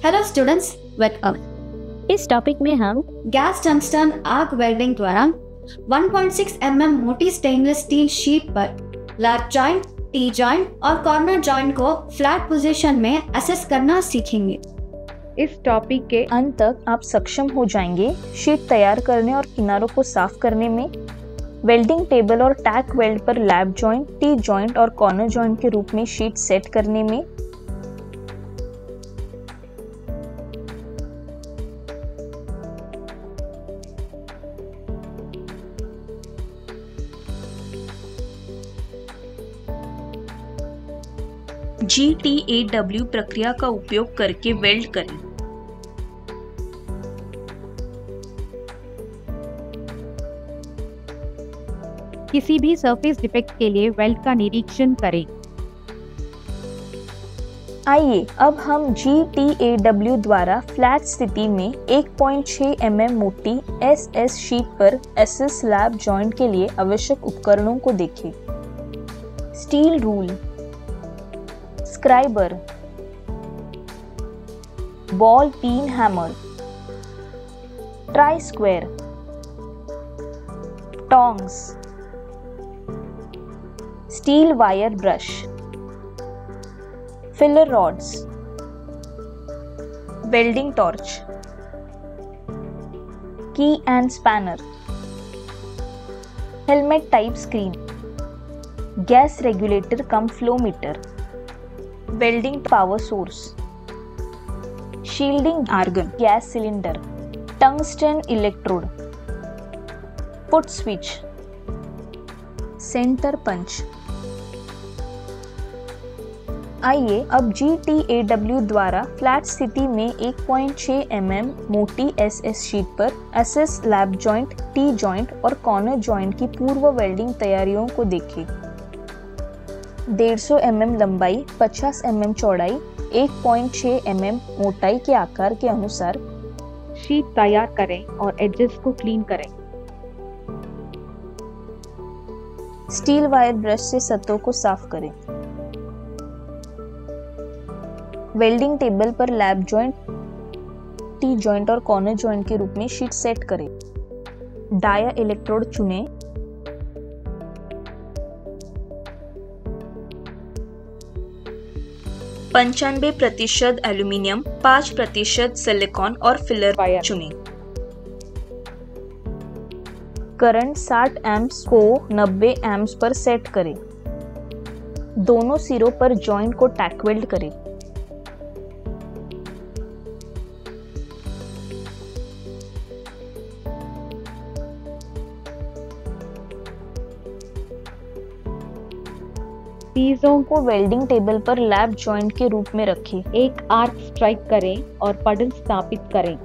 Hello students, welcome. इस topic में हम गैस टंगस्टन आर्क वेल्डिंग द्वारा 1.6 mm मोटी स्टेनलेस स्टील शीट पर लैप जॉइंट, टी जॉइंट और कॉर्नर जॉइंट को फ्लैट पोजीशन में असेस करना सीखेंगे। इस टॉपिक के अंत तक आप सक्षम हो जाएंगे शीट तैयार करने और किनारों को साफ करने में, वेल्डिंग टेबल और टैक वेल्ड पर लैप जॉइंट, टी जॉइंट और कॉर्नर जॉइंट के रूप में शीट सेट करने में, GTAW प्रक्रिया का उपयोग करके वेल्ड करें। किसी भी सरफेस डिफेक्ट के लिए वेल्ड का निरीक्षण करें। आइए अब हम GTAW द्वारा फ्लैट स्थिति में 1.6 mm मोटी SS शीट पर एसएस लैप जॉइंट के लिए आवश्यक उपकरणों को देखें। Steel rule, scriber, ball peen hammer, try square, tongs, steel wire brush, filler rods, welding torch, key end spanner, helmet type screen, gas regulator cum flow meter, welding power source, shielding argon, gas cylinder, tungsten electrode, foot switch, centre punch. आइए अब GTAW द्वारा flat स्थिति में 1.6 mm मोटी SS sheet पर SS lap joint, T joint और corner joint की पूर्व वेल्डिंग तैयारियों को देखें। 150 mm लंबाई, 50 mm चौड़ाई, 1.6 mm मोटाई के आकार के अनुसार शीट तैयार करें और एजेस को क्लीन करें। स्टील वायर ब्रश से सतहों को साफ करें। वेल्डिंग टेबल पर लैप जॉइंट, टी जॉइंट और कॉर्नर जॉइंट के रूप में शीट सेट करें। डाया इलेक्ट्रोड चुनें। 95% एल्यूमिनियम, 5% सिलिकॉन और फिलर वायर चुनें। करंट 60 एम्प्स को 90 एम्प्स पर सेट करें। दोनों सिरों पर जॉइंट को टैक वेल्ड करें। चीजों को वेल्डिंग टेबल पर लैप जॉइंट के रूप में रखें। एक आर्क स्ट्राइक करें और पडल स्थापित करें।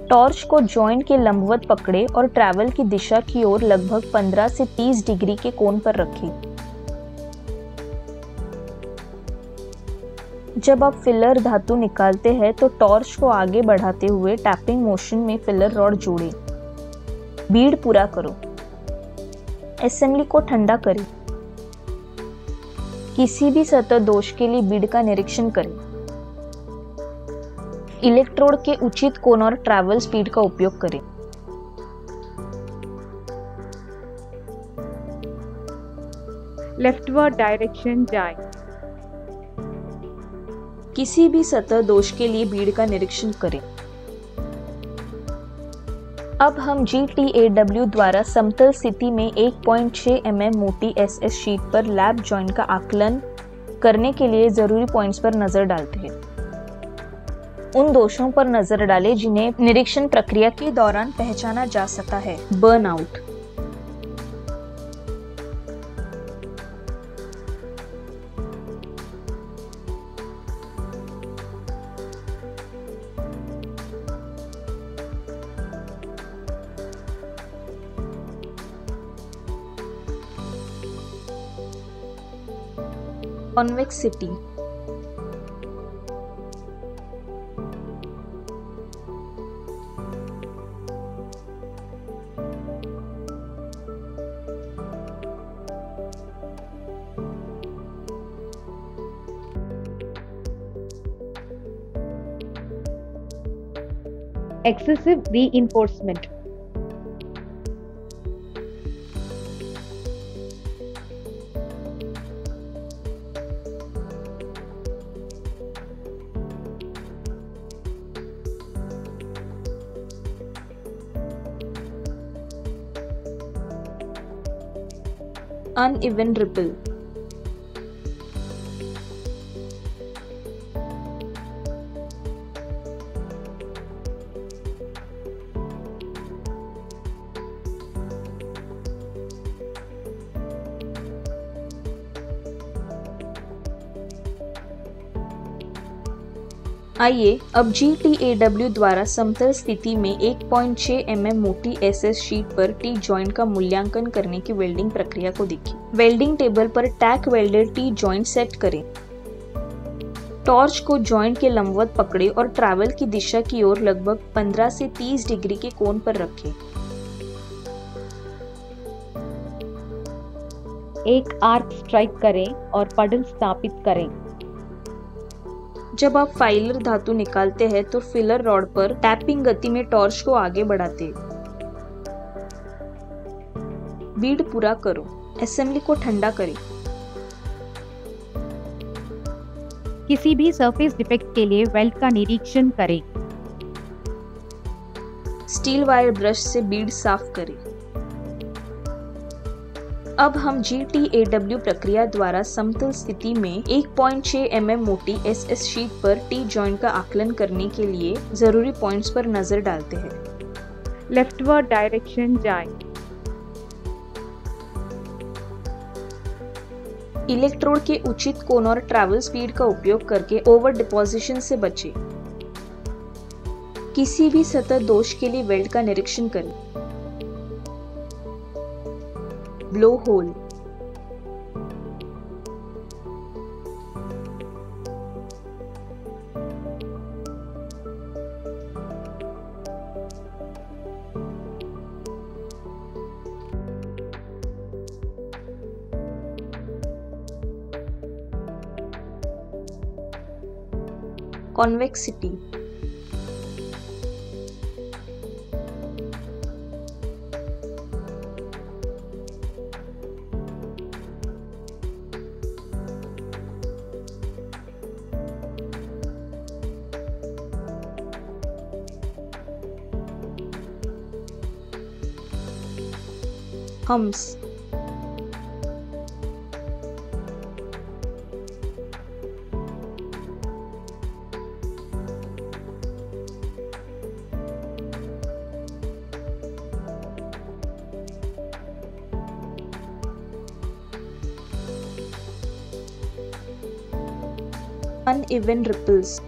टॉर्च को जॉइंट के लंबवत पकड़े और ट्रैवल की दिशा की ओर लगभग 15 से 30 डिग्री के कोण पर रखें। जब आप फिलर धातु निकालते हैं तो टॉर्च को आगे बढ़ाते हुए टैपिंग मोशन में फिलर रॉड जोड़ें। बीड पूरा करो। असेंबली को ठंडा करें। किसी भी सतह दोष के लिए बीड का निरीक्षण करें। इलेक्ट्रोड के उचित कोण और ट्रैवल स्पीड का उपयोग करें। लेफ्टवर्ड डायरेक्शन जाएं। किसी भी सतह दोष के लिए बीड का निरीक्षण करें। अब हम GTAW द्वारा समतल स्थिति में 1.6 mm मोटी SS शीट पर लैप जॉइंट का आकलन करने के लिए जरूरी पॉइंट्स पर नजर डालते हैं। उन दोषों पर नजर डालें जिन्हें निरीक्षण प्रक्रिया के दौरान पहचाना जा सका है। Burnout, convexity, excessive reinforcement, uneven ripple, आइए अब GTAW द्वारा समतल स्थिति में 1.6 mm मोटी SS शीट पर टी जॉइंट का मूल्यांकन करने की वेल्डिंग प्रक्रिया को देखिए। वेल्डिंग टेबल पर टैक वेल्डेड टी जॉइंट सेट करें। टॉर्च को जॉइंट के लंबवत पकड़े और ट्रैवल की दिशा की ओर लगभग 15 से 30 डिग्री के कोण पर रखें। एक आर्क स्ट्राइक करें और पडल स्थापित करें। जब आप फाइलर धातु निकालते हैं तो फिलर रॉड पर टैपिंग गति में टॉर्च को आगे बढ़ाते। बीड पूरा करो। असेंबली को ठंडा करें। किसी भी सरफेस डिफेक्ट के लिए वेल्ड का निरीक्षण करें। स्टील वायर ब्रश से बीड साफ करें। अब हम GTAW प्रक्रिया द्वारा समतल स्थिति में 1.6 mm मोटी SS शीट पर टी जॉइंट का आकलन करने के लिए जरूरी पॉइंट्स पर नजर डालते हैं। लेफ्टवर्ड डायरेक्शन जाएं। इलेक्ट्रोड के उचित कोण और ट्रैवल स्पीड का उपयोग करके ओवर डिपोजिशन से बचें। किसी भी सतह दोष के लिए वेल्ड का निरीक्षण करें। Blow hole, convexity, humps, uneven ripples,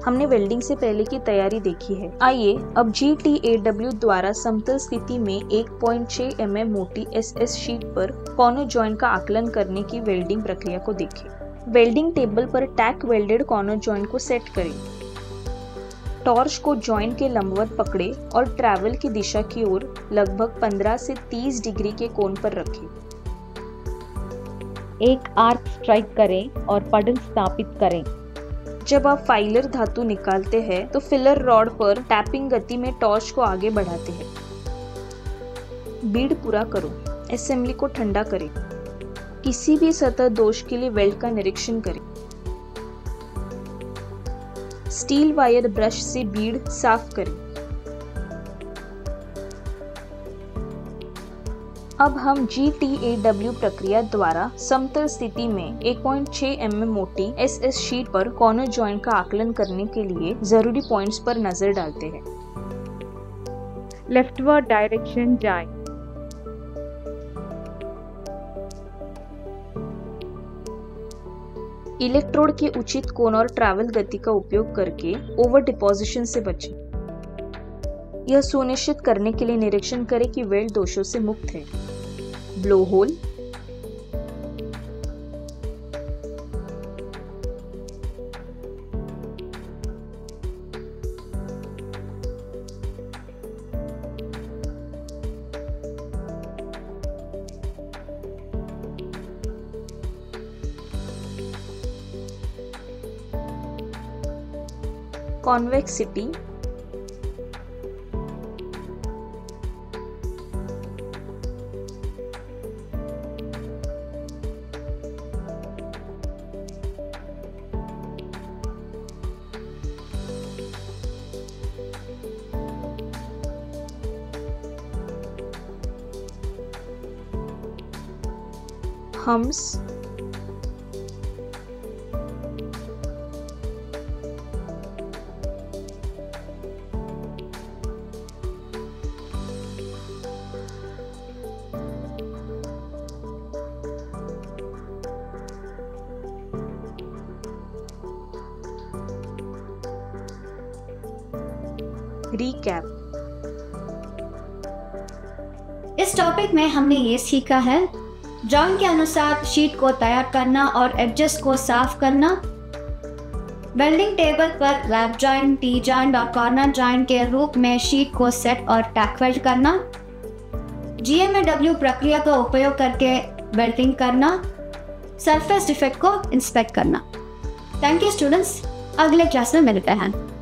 हमने वेल्डिंग से पहले की तैयारी देखी है। आइए अब GTAW द्वारा समतल स्थिति में 1.6 mm मोटी SS शीट पर कॉर्नर जॉइंट का आकलन करने की वेल्डिंग प्रक्रिया को देखें। वेल्डिंग टेबल पर टैक वेल्डेड कॉर्नर जॉइंट को सेट करें। टॉर्च को जॉइंट के लंबवत पकड़े और ट्रैवल की दिशा की ओर लगभग 15 से 30 डिग्री के कोण पर रखें। एक आर्क स्ट्राइक करें और पडल स्थापित करें। जब आप फाइलर धातु निकालते हैं तो फिलर रॉड पर टैपिंग गति में टॉर्च को आगे बढ़ाते हैं। बीड पूरा करो। असेंबली को ठंडा करें। किसी भी सतह दोष के लिए वेल्ड का निरीक्षण करें। स्टील वायर ब्रश से बीड साफ करें। अब हम GTAW प्रक्रिया द्वारा समतल स्थिति में 1.6 mm मोटी SS शीट पर कॉर्नर जॉइंट का आकलन करने के लिए जरूरी पॉइंट्स पर नजर डालते हैं। लेफ्टवर्ड डायरेक्शन जाएं। इलेक्ट्रोड के उचित कोण और ट्रैवल गति का उपयोग करके ओवर डिपोजिशन से बचें। यह सुनिश्चित करने के लिए निरीक्षण करें कि वेल्ड दोषों से मुक्त है। Blow hole, convexity, humps, recap. इस टॉपिक में हमने ये सीखा है जॉइंट के अनुसार शीट को तैयार करना और एडजस्ट को साफ करना, वेल्डिंग टेबल पर लैप जॉइंट, टी जॉइंट और कॉर्नर जॉइंट के रूप में शीट को सेट और टैक वेल्ड करना, GMAW प्रक्रिया का उपयोग करके वेल्डिंग करना, सरफेस डिफेक्ट को इंस्पेक्ट करना। थैंक यू स्टूडेंट्स, अगले क्लास में मिलते हैं।